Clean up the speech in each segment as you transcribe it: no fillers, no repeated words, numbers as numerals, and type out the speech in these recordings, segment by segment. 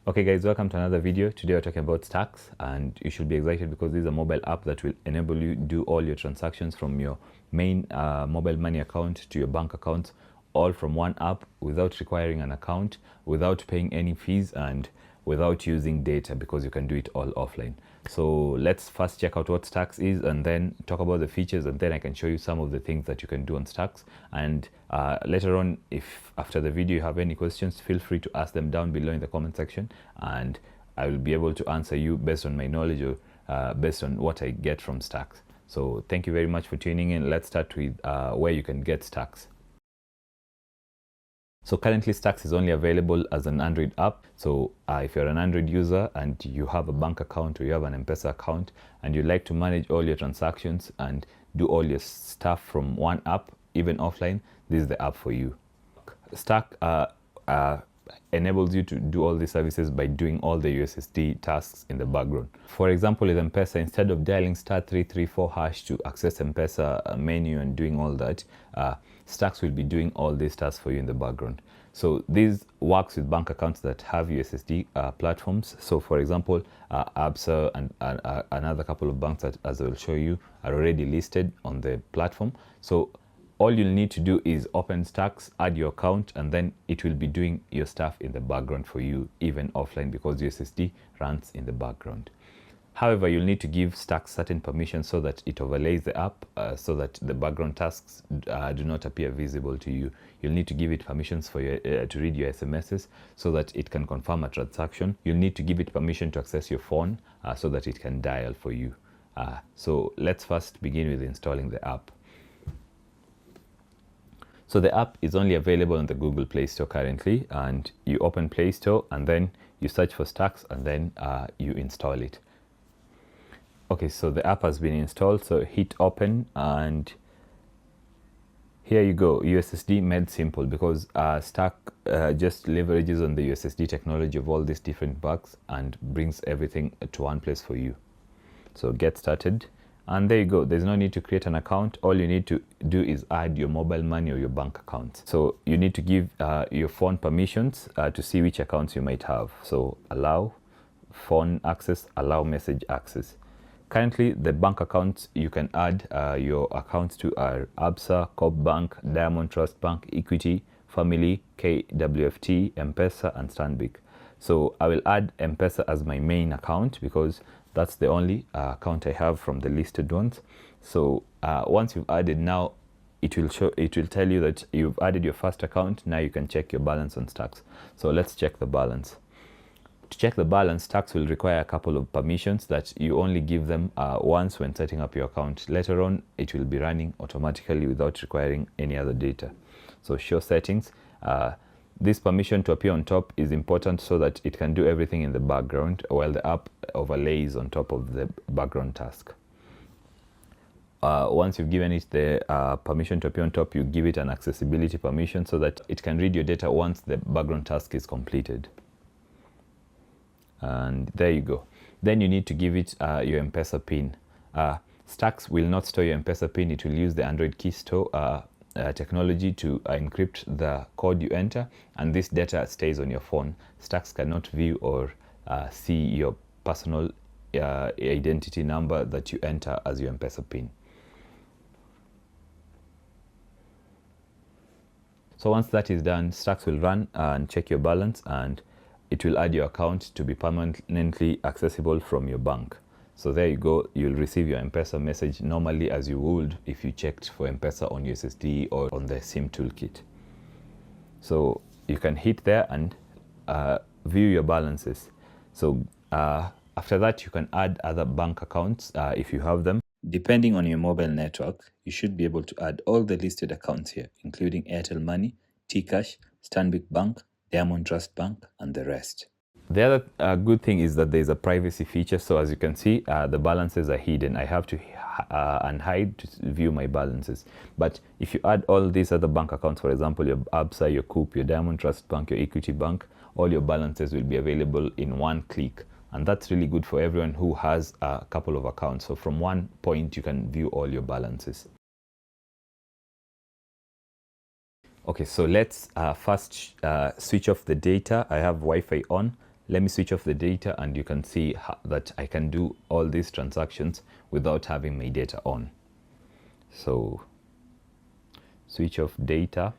Okay guys, welcome to another video. Today we're talking about Stax, and you should be excited because this is a mobile app that will enable you to do all your transactions from your main mobile money account to your bank account, all from one app without requiring an account, without paying any fees, and without using data, because you can do it all offline. So let's first check out what Stax is and then talk about the features, and then I can show you some of the things that you can do on Stax. And later on, if after the video you have any questions, feel free to ask them down below in the comment section, and I will be able to answer you based on my knowledge or based on what I get from Stax. So thank you very much for tuning in. Let's start with where you can get Stax. So currently Stax is only available as an Android app. So if you're an Android user and you have a bank account or you have an M-Pesa account and you like to manage all your transactions and do all your stuff from one app, even offline, this is the app for you. Stax enables you to do all these services by doing all the USSD tasks in the background. For example, with M-Pesa, instead of dialing *334# to access M-Pesa menu and doing all that, Stax will be doing all these tasks for you in the background. So this works with bank accounts that have USSD platforms. So for example, 𝐭𝐿𝐴 and another couple of banks that, as I will show you, are already listed on the platform. So all you'll need to do is open Stax, add your account, and then it will be doing your stuff in the background for you, even offline, because USSD runs in the background. However, you'll need to give Stax certain permissions so that it overlays the app, so that the background tasks do not appear visible to you. You'll need to give it permissions for your, to read your SMSs so that it can confirm a transaction. You'll need to give it permission to access your phone so that it can dial for you. So let's first begin with installing the app. So the app is only available on the Google Play Store currently, and you open Play Store and then you search for Stax and then you install it. Okay, so the app has been installed, so hit open and here you go, USSD made simple, because Stax just leverages on the USSD technology of all these different bugs and brings everything to one place for you. So get started. And there you go, there's no need to create an account. All you need to do is add your mobile money or your bank account. So you need to give your phone permissions to see which accounts you might have. So allow phone access, allow message access. Currently, the bank accounts you can add your accounts to are 𝐭𝐿𝐴, 𝐶oop Bank, Diamond Trust Bank, Equity, Family, KWFT, M-Pesa, and Stanbic. So I will add M-Pesa as my main account because that's the only account I have from the listed ones. So once you've added, now it will tell you that you've added your first account. Now you can check your balance on Stax. So let's check the balance. To check the balance, Stax will require a couple of permissions that you only give them once when setting up your account. Later on, it will be running automatically without requiring any other data. So show settings. This permission to appear on top is important so that it can do everything in the background while the app overlays on top of the background task. Once you've given it the permission to appear on top, you give it an accessibility permission so that it can read your data once the background task is completed. And there you go. Then you need to give it your M-Pesa PIN. Stax will not store your M-Pesa PIN. It will use the Android key store technology to encrypt the code you enter, and this data stays on your phone. Stax cannot view or see your personal identity number that you enter as your M-Pesa PIN. So once that is done, Stax will run and check your balance, and it will add your account to be permanently accessible from your bank. So there you go, you'll receive your M-Pesa message normally as you would if you checked for M-Pesa on USSD or on the SIM toolkit. So you can hit there and view your balances. So after that, you can add other bank accounts if you have them. Depending on your mobile network, you should be able to add all the listed accounts here, including Airtel Money, 𝑡cash, Stanbic Bank, Diamond Trust Bank, and the rest. The other good thing is that there's a privacy feature. So as you can see, the balances are hidden. I have to unhide to view my balances. But if you add all these other bank accounts, for example, your 𝐿𝐴, your 𝐶oop, your Diamond Trust Bank, your Equity Bank, all your balances will be available in one click. And that's really good for everyone who has a couple of accounts. So from one point, you can view all your balances. Okay, so let's first switch off the data. I have Wi-Fi on. Let me switch off the data and you can see that I can do all these transactions without having my data on. So switch off data.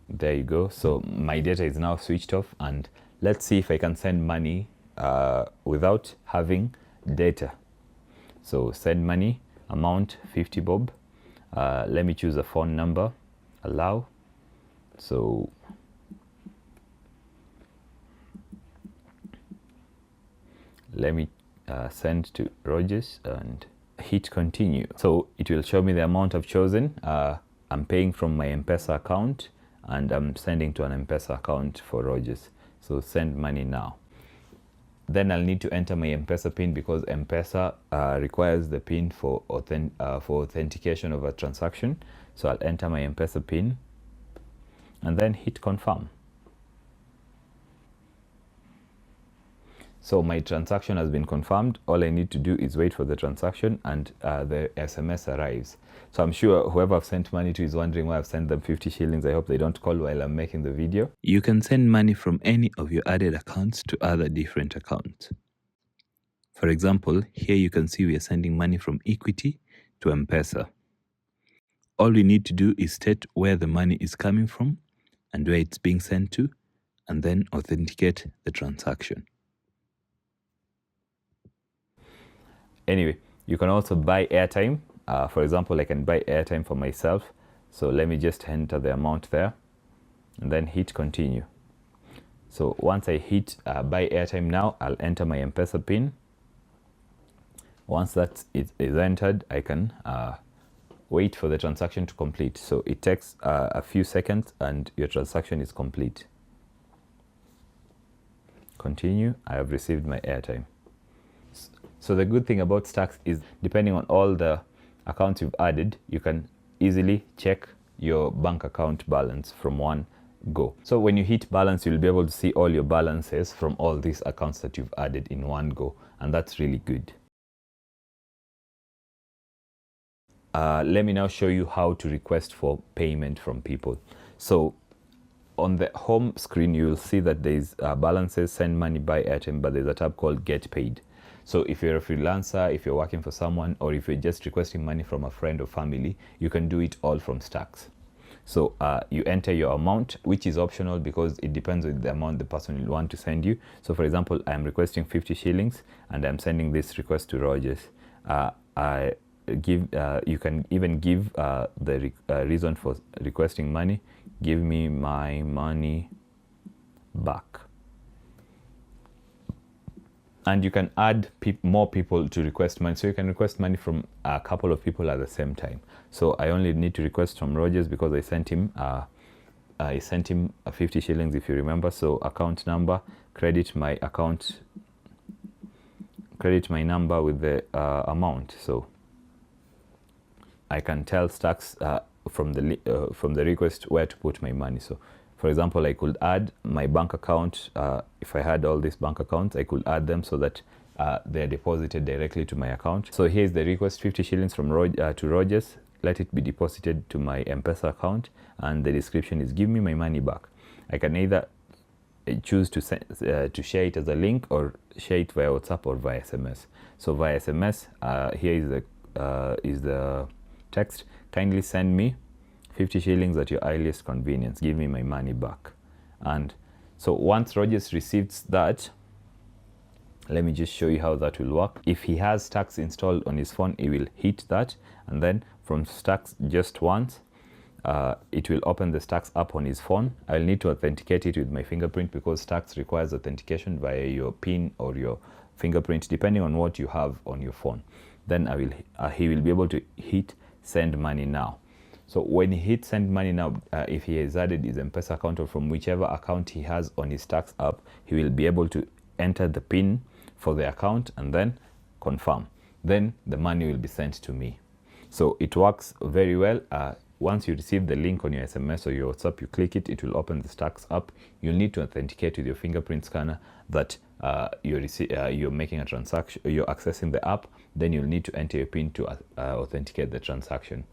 There you go. So my data is now switched off, and let's see if I can send money without having data. So send money, amount 50 bob. Let me choose a phone number, allow. So let me send to Rogers and hit continue. So it will show me the amount I've chosen. I'm paying from my M-Pesa account and I'm sending to an M-Pesa account for Rogers. So send money now. Then I'll need to enter my M-Pesa PIN because M-Pesa requires the PIN for authentication of a transaction. So I'll enter my M-Pesa PIN and then hit confirm. So my transaction has been confirmed. All I need to do is wait for the transaction and the SMS arrives. So I'm sure whoever I've sent money to is wondering why I've sent them 50 shillings. I hope they don't call while I'm making the video. You can send money from any of your added accounts to other different accounts. For example, here you can see we are sending money from Equity to M-Pesa. All we need to do is state where the money is coming from and where it's being sent to, and then authenticate the transaction. Anyway, you can also buy airtime. For example, I can buy airtime for myself. So let me just enter the amount there and then hit continue. So once I hit buy airtime now, I'll enter my M-Pesa PIN. Once that is entered, I can wait for the transaction to complete. So it takes a few seconds and your transaction is complete. Continue. I have received my airtime. So the good thing about Stax is, depending on all the accounts you've added, you can easily check your bank account balance from one go. So when you hit balance, you'll be able to see all your balances from all these accounts that you've added in one go, and that's really good. Let me now show you how to request for payment from people. So on the home screen, you will see that there's balances, send money, buy airtime, but there's a tab called get paid. So if you're a freelancer, if you're working for someone, or if you're just requesting money from a friend or family, you can do it all from Stax. So you enter your amount, which is optional because it depends on the amount the person will want to send you. So for example, I'm requesting 50 shillings and I'm sending this request to Rogers. You can even give the reason for requesting money. Give me my money back. And you can add more people to request money. So you can request money from a couple of people at the same time. So I only need to request from Rogers because I sent him 50 shillings, if you remember. So account number, credit my number with the amount. So I can tell Stax from the request where to put my money. So for example, I could add my bank account. If I had all these bank accounts, I could add them so that they're deposited directly to my account. So here's the request, 50 shillings from to Rogers. Let it be deposited to my M-Pesa account. And the description is, give me my money back. I can either choose to share it as a link or share it via WhatsApp or via SMS. So via SMS, here is the text. Kindly send me 50 shillings at your earliest convenience. Give me my money back. And so once Rogers receives that, let me just show you how that will work. If he has Stax installed on his phone, he will hit that, and then from Stax just once, it will open the Stax app on his phone. I'll need to authenticate it with my fingerprint because Stax requires authentication via your PIN or your fingerprint, depending on what you have on your phone. Then he will be able to hit send money now. So when he hits send money now, if he has added his M-Pesa account or from whichever account he has on his Stax app, he will be able to enter the PIN for the account and then confirm. Then the money will be sent to me. So it works very well. Once you receive the link on your SMS or your WhatsApp, you click it, it will open the Stax app. You'll need to authenticate with your fingerprint scanner that you're making a transaction, you're accessing the app. Then you'll need to enter your PIN to authenticate the transaction.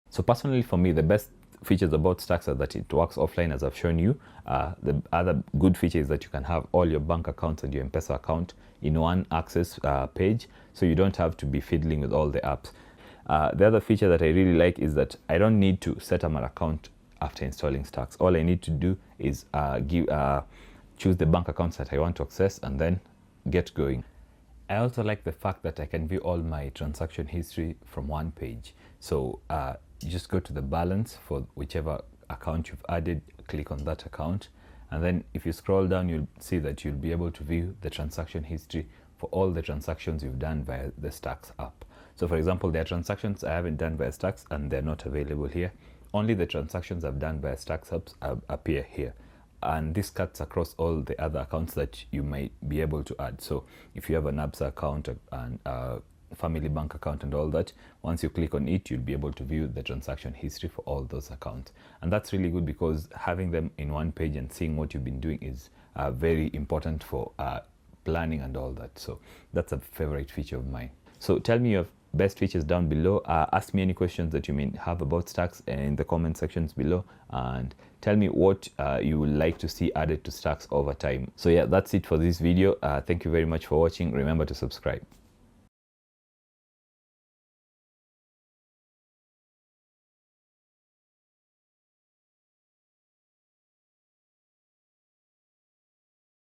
So personally for me, the best features about Stax are that it works offline, as I've shown you. The other good feature is that you can have all your bank accounts and your M-Pesa account in one access page, so you don't have to be fiddling with all the apps. The other feature that I really like is that I don't need to set up an account after installing Stax. All I need to do is choose the bank accounts that I want to access and then get going. I also like the fact that I can view all my transaction history from one page. So you just go to the balance for whichever account you've added, click on that account, and then if you scroll down, you'll see that you'll be able to view the transaction history for all the transactions you've done via the Stax app. So for example, there are transactions I haven't done via Stax and they're not available here. Only the transactions I've done via Stax apps appear here. And this cuts across all the other accounts that you might be able to add. So if you have an ABSA account and a family bank account and all that, once you click on it, you'll be able to view the transaction history for all those accounts. And that's really good because having them in one page and seeing what you've been doing is very important for planning and all that. So that's a favorite feature of mine. So tell me your best features down below. Ask me any questions that you may have about Stax in the comment sections below, and tell me what you would like to see added to Stax over time. So yeah, that's it for this video. Thank you very much for watching. Remember to subscribe.